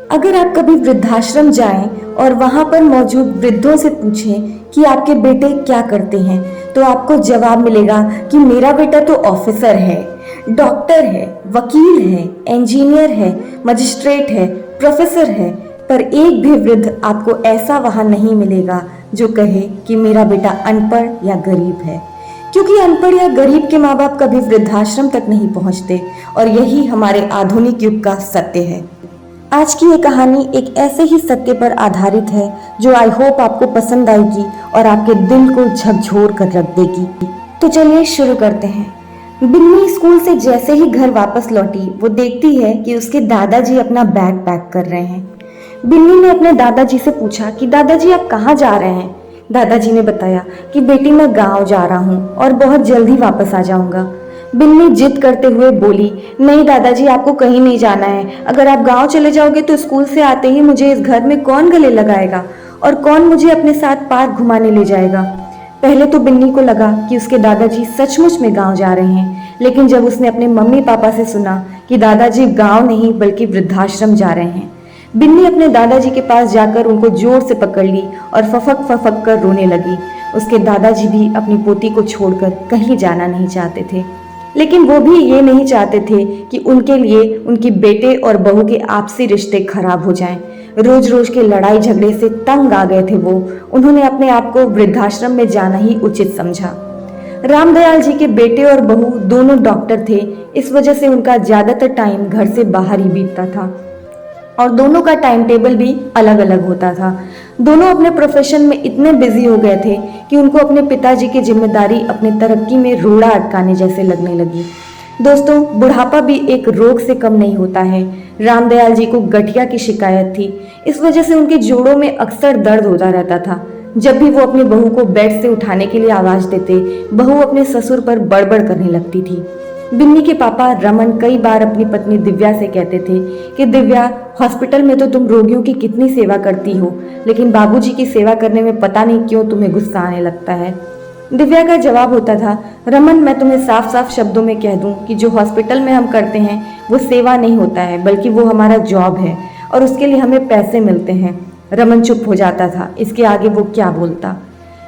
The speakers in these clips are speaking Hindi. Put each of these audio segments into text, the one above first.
अगर आप कभी वृद्धाश्रम जाएं और वहां पर मौजूद वृद्धों से पूछें कि आपके बेटे क्या करते हैं, तो आपको जवाब मिलेगा कि मेरा बेटा तो ऑफिसर है, डॉक्टर है, वकील है, इंजीनियर है, मजिस्ट्रेट है, प्रोफेसर है। पर एक भी वृद्ध आपको ऐसा वहां नहीं मिलेगा जो कहे कि मेरा बेटा अनपढ़ या गरीब है, क्योंकि अनपढ़ या गरीब के माँ बाप कभी वृद्धाश्रम तक नहीं पहुंचते। और यही हमारे आधुनिक युग का सत्य है। आज की ये कहानी एक ऐसे ही सत्य पर आधारित है जो आई होप आपको पसंद आएगी और आपके दिल को झकझोर कर रख देगी। तो चलिए शुरू करते हैं। बिन्नी स्कूल से जैसे ही घर वापस लौटी, वो देखती है कि उसके दादाजी अपना बैग पैक कर रहे हैं। बिन्नी ने अपने दादाजी से पूछा कि दादाजी आप कहाँ जा रहे हैं। दादाजी ने बताया कि बेटी मैं गाँव जा रहा हूँ और बहुत जल्दी वापस आ जाऊंगा। बिन्नी जिद करते हुए बोली, नहीं दादाजी आपको कहीं नहीं जाना है। अगर आप गांव चले जाओगे तो स्कूल से आते ही मुझे इस घर में कौन गले लगाएगा और कौन मुझे अपने साथ पार्क घुमाने ले जाएगा। पहले तो बिन्नी को लगा कि उसके दादाजी सचमुच में गांव जा रहे हैं, लेकिन जब उसने अपने मम्मी पापा से सुना कि दादाजी गाँव नहीं बल्कि वृद्धाश्रम जा रहे हैं, बिन्नी अपने दादाजी के पास जाकर उनको जोर से पकड़ ली और फफक फफक कर रोने लगी। उसके दादाजी भी अपनी पोती को छोड़कर कहीं जाना नहीं चाहते थे, लेकिन वो भी ये नहीं चाहते थे कि उनके लिए उनकी बेटे और बहू के आपसी रिश्ते खराब हो जाएं। रोज रोज के लड़ाई झगड़े से तंग आ गए थे वो। उन्होंने अपने आप को वृद्धाश्रम में जाना ही उचित समझा। रामदयाल जी के बेटे और बहू दोनों डॉक्टर थे, इस वजह से उनका ज्यादातर टाइम घर से बाहर ही बीतता था और दोनों का टाइम टेबल भी अलग अलग होता था। दोनों अपने प्रोफेशन में इतने बिजी हो गए थे कि उनको अपने पिताजी की जिम्मेदारी अपने तरक्की में रोड़ा अटकाने जैसे लगने लगी। दोस्तों, बुढ़ापा भी एक रोग से कम नहीं होता है। रामदयाल जी को गठिया की शिकायत थी, इस वजह से उनके जोड़ों में अक्सर दर्द होता रहता था। जब भी वो अपनी बहू को बेड से उठाने के लिए आवाज देते, बहू अपने ससुर पर बड़बड़ करने लगती थी। बिन्नी के पापा रमन कई बार अपनी पत्नी दिव्या से कहते थे कि दिव्या, हॉस्पिटल में तो तुम रोगियों की कितनी सेवा करती हो, लेकिन बाबूजी की सेवा करने में पता नहीं क्यों तुम्हें गुस्सा आने लगता है। दिव्या का जवाब होता था, रमन मैं तुम्हें साफ साफ शब्दों में कह दूं कि जो हॉस्पिटल में हम करते हैं वो सेवा नहीं होता है, बल्कि वो हमारा जॉब है और उसके लिए हमें पैसे मिलते हैं। रमन चुप हो जाता था, इसके आगे वो क्या बोलता।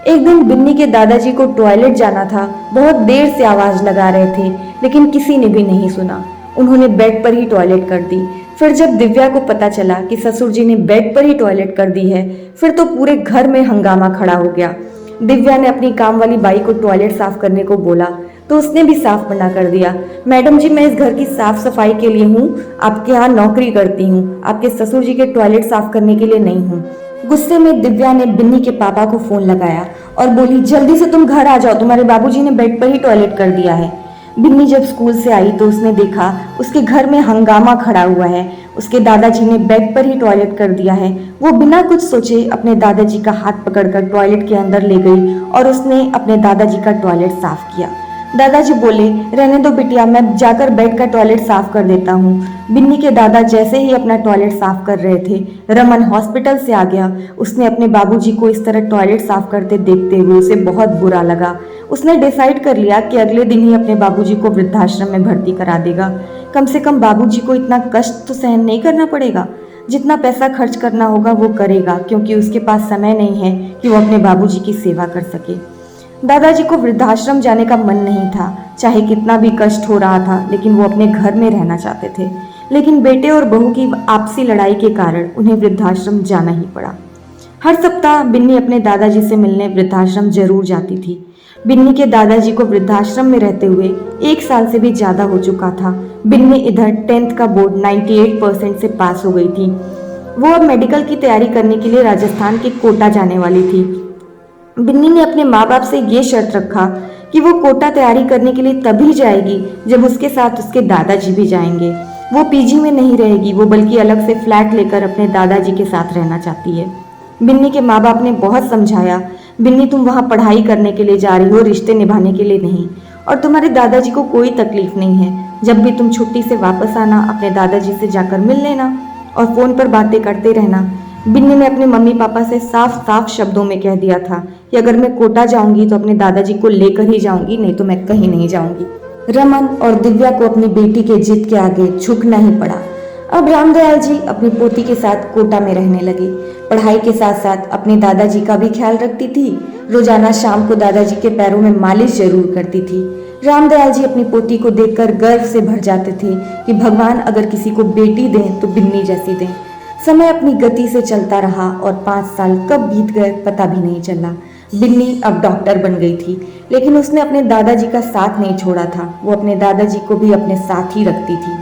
एक दिन बिन्नी के दादाजी को टॉयलेट जाना था। बहुत देर से आवाज लगा रहे थे, लेकिन किसी ने भी नहीं सुना। उन्होंने बेड पर ही टॉयलेट कर दी। फिर जब दिव्या को पता चला कि ससुर जी ने बेड पर ही टॉयलेट कर दी है, फिर तो पूरे घर में हंगामा खड़ा हो गया। दिव्या ने अपनी काम वाली बाई को टॉयलेट साफ करने को बोला तो उसने भी साफ मना कर दिया। मैडम जी, मैं इस घर की साफ सफाई के लिए हूँ, आपके यहाँ नौकरी करती हूँ, आपके ससुर जी के टॉयलेट साफ करने के लिए नहीं हूँ। गुस्से में दिव्या ने बिन्नी के पापा को फोन लगाया और बोली, जल्दी से तुम घर आ जाओ, तुम्हारे बाबूजी ने बेड पर ही टॉयलेट कर दिया है। बिन्नी जब स्कूल से आई तो उसने देखा उसके घर में हंगामा खड़ा हुआ है। उसके दादाजी ने बेड पर ही टॉयलेट कर दिया है। वो बिना कुछ सोचे अपने दादाजी का हाथ पकड़कर टॉयलेट के अंदर ले गई और उसने अपने दादाजी का टॉयलेट साफ किया। दादाजी बोले, रहने दो बिटिया, मैं जाकर बेड का टॉयलेट साफ कर देता हूँ। बिन्नी के दादा जैसे ही अपना टॉयलेट साफ कर रहे थे, रमन हॉस्पिटल से आ गया। उसने अपने बाबूजी को इस तरह टॉयलेट साफ करते देखते हुए उसे बहुत बुरा लगा। उसने डिसाइड कर लिया कि अगले दिन ही अपने बाबूजी को वृद्धाश्रम में भर्ती करा देगा। कम से कम बाबूजी को इतना कष्ट तो सहन नहीं करना पड़ेगा। जितना पैसा खर्च करना होगा वो करेगा, क्योंकि उसके पास समय नहीं है कि वो अपने बाबूजी की सेवा कर सके। दादाजी को वृद्धाश्रम जाने का मन नहीं था, चाहे कितना भी कष्ट हो रहा था, लेकिन वो अपने घर में रहना चाहते थे। लेकिन बेटे और बहू की आपसी लड़ाई के कारण उन्हें वृद्धाश्रम जाना ही पड़ा। हर सप्ताह बिन्नी अपने दादाजी से मिलने वृद्धाश्रम जरूर जाती थी। बिन्नी के दादाजी को वृद्धाश्रम में रहते हुए 1 साल से भी ज्यादा हो चुका था। बिन्नी इधर 10th का बोर्ड 98% से पास हो गई थी। वो अब मेडिकल की तैयारी करने के लिए राजस्थान के कोटा जाने वाली थी। बिन्नी ने अपने माँ बाप से ये शर्त रखा कि वो कोटा तैयारी करने के लिए तभी जाएगी जब उसके साथ उसके दादाजी भी जाएंगे। वो पीजी में नहीं रहेगी, वो बल्कि अलग से फ्लैट लेकर अपने दादाजी के साथ रहना चाहती है। बिन्नी के माँ बाप ने बहुत समझाया, बिन्नी तुम वहाँ पढ़ाई करने के लिए जा रही हो, रिश्ते निभाने के लिए नहीं, और तुम्हारे दादाजी को कोई तकलीफ नहीं है। जब भी तुम छुट्टी से वापस आना, अपने दादाजी से जाकर मिल लेना और फोन पर बातें करते रहना। बिन्नी ने अपने मम्मी पापा से साफ साफ शब्दों में कह दिया था कि अगर मैं कोटा जाऊंगी तो अपने दादाजी को लेकर ही जाऊंगी, नहीं तो मैं कहीं नहीं जाऊंगी। रमन और दिव्या को अपनी बेटी के जिद के आगे झुकना ही पड़ा। अब रामदयाल जी अपनी पोती के साथ कोटा में रहने लगे। पढ़ाई के साथ साथ अपने दादाजी का भी ख्याल रखती थी। रोजाना शाम को दादाजी के पैरों में मालिश जरूर करती थी। रामदयाल जी अपनी पोती को देखकर गर्व से भर जाते थे कि भगवान अगर किसी को बेटी दें तो बिन्नी जैसी दें। समय अपनी गति से चलता रहा और 5 साल कब बीत गए पता भी नहीं चला। बिन्नी अब डॉक्टर बन गई थी, लेकिन उसने अपने दादाजी का साथ नहीं छोड़ा था। वो अपने दादाजी को भी अपने साथ ही रखती थी।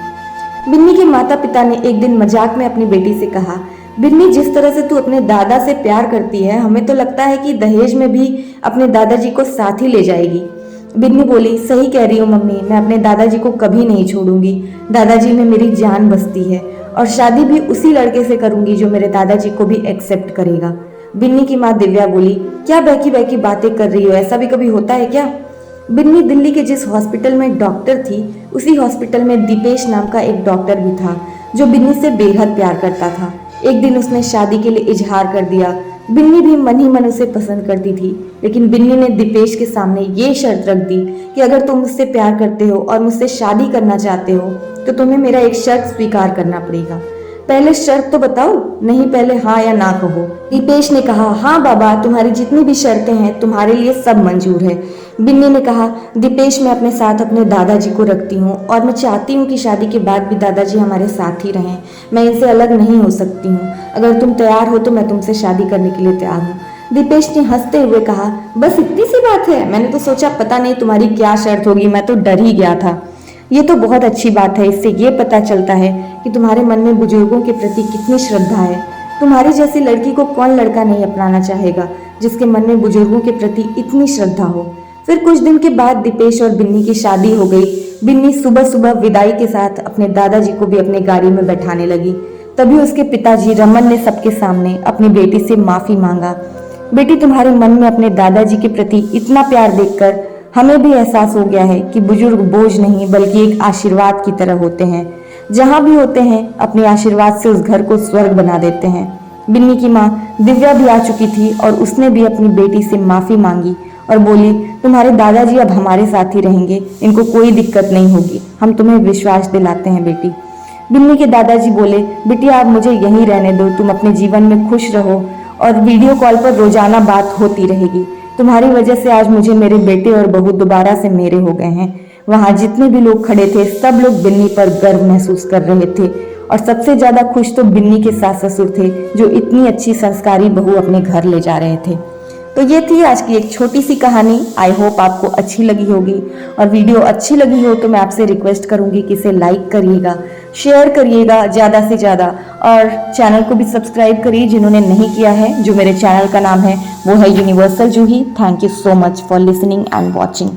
बिन्नी के माता पिता ने एक दिन मजाक में अपनी बेटी से कहा, बिन्नी जिस तरह से तू अपने दादा से प्यार करती है, हमें तो लगता है कि दहेज में भी अपने दादाजी को साथ ही ले जाएगी। बिन्नी बोली, सही कह रही हो मम्मी, मैं अपने दादाजी को कभी नहीं छोड़ूंगी। दादाजी में मेरी जान बसती है और शादी भी उसी लड़के से करूंगी जो मेरे दादाजी को भी एक्सेप्ट करेगा। बिन्नी की माँ दिव्या बोली, क्या बहकी बहकी बातें कर रही हो, ऐसा भी कभी होता है क्या? बिन्नी दिल्ली के जिस हॉस्पिटल में डॉक्टर थी, उसी हॉस्पिटल में दीपेश नाम का एक डॉक्टर भी था जो बिन्नी से बेहद प्यार करता था। एक दिन उसने शादी के लिए इजहार कर दिया। बिन्नी भी मन ही मन उसे पसंद करती थी, लेकिन बिन्नी ने दीपेश के सामने ये शर्त रख दी कि अगर तुम मुझसे प्यार करते हो और मुझसे शादी करना चाहते हो तो तुम्हें मेरा एक शर्त स्वीकार करना पड़ेगा। पहले शर्त तो बताओ, नहीं पहले हाँ या ना कहो। दीपेश ने कहा, हाँ बाबा, तुम्हारी जितनी भी शर्तें हैं तुम्हारे लिए सब मंजूर है। बिन्नी ने कहा, दीपेश मैं अपने साथ अपने दादाजी को रखती हूँ और मैं चाहती हूँ कि शादी के बाद भी दादाजी हमारे साथ ही रहें। मैं इनसे अलग नहीं हो सकती हूँ। अगर तुम तैयार हो तो मैं तुमसे शादी करने के लिए तैयार हूँ। दीपेश ने हंसते हुए कहा, बस इतनी सी बात है, मैंने तो सोचा पता नहीं तुम्हारी क्या शर्त होगी, मैं तो डर ही गया था। ये तो बहुत अच्छी बात है, इससे ये पता चलता है कि तुम्हारे मन में बुजुर्गों के प्रति कितनी श्रद्धा है। तुम्हारी जैसी लड़की को कौन लड़का नहीं अपनाना चाहेगा जिसके मन में बुजुर्गों के प्रति इतनी श्रद्धा हो। फिर कुछ दिन के बाद दीपेश और बिन्नी की शादी हो गई। बिन्नी सुबह सुबह विदाई के साथ अपने दादाजी को भी अपने गाड़ी में बैठाने लगी। तभी उसके पिताजी रमन ने सबके सामने अपनी बेटी से माफी मांगा। बेटी, तुम्हारे मन में अपने दादाजी के प्रति इतना प्यार देखकर हमें भी एहसास हो गया है कि बुजुर्ग बोझ नहीं बल्कि एक आशीर्वाद की तरह होते हैं। जहाँ भी होते हैं अपने आशीर्वाद से उस घर को स्वर्ग बना देते हैं। बिन्नी की माँ दिव्या भी आ चुकी थी और उसने भी अपनी बेटी से माफी मांगी और बोली, तुम्हारे दादाजी अब हमारे साथ ही रहेंगे, इनको कोई दिक्कत नहीं होगी, हम तुम्हें विश्वास दिलाते हैं बेटी। बिन्नी के दादाजी बोले, बिटिया आप मुझे यहीं रहने दो, तुम अपने जीवन में खुश रहो और वीडियो कॉल पर रोजाना बात होती रहेगी। तुम्हारी वजह से आज मुझे मेरे बेटे और बहू दोबारा से मेरे हो गए हैं। वहां जितने भी लोग खड़े थे सब लोग बिन्नी पर गर्व महसूस कर रहे थे और सबसे ज्यादा खुश तो बिन्नी के सास ससुर थे जो इतनी अच्छी संस्कारी बहू अपने घर ले जा रहे थे। तो ये थी आज की एक छोटी सी कहानी। आई होप आपको अच्छी लगी होगी और वीडियो अच्छी लगी हो तो मैं आपसे रिक्वेस्ट करूंगी कि इसे लाइक करिएगा, शेयर करिएगा ज़्यादा से ज़्यादा और चैनल को भी सब्सक्राइब करिए जिन्होंने नहीं किया है। जो मेरे चैनल का नाम है वो है universal Juhi. Thank you so much for listening and watching.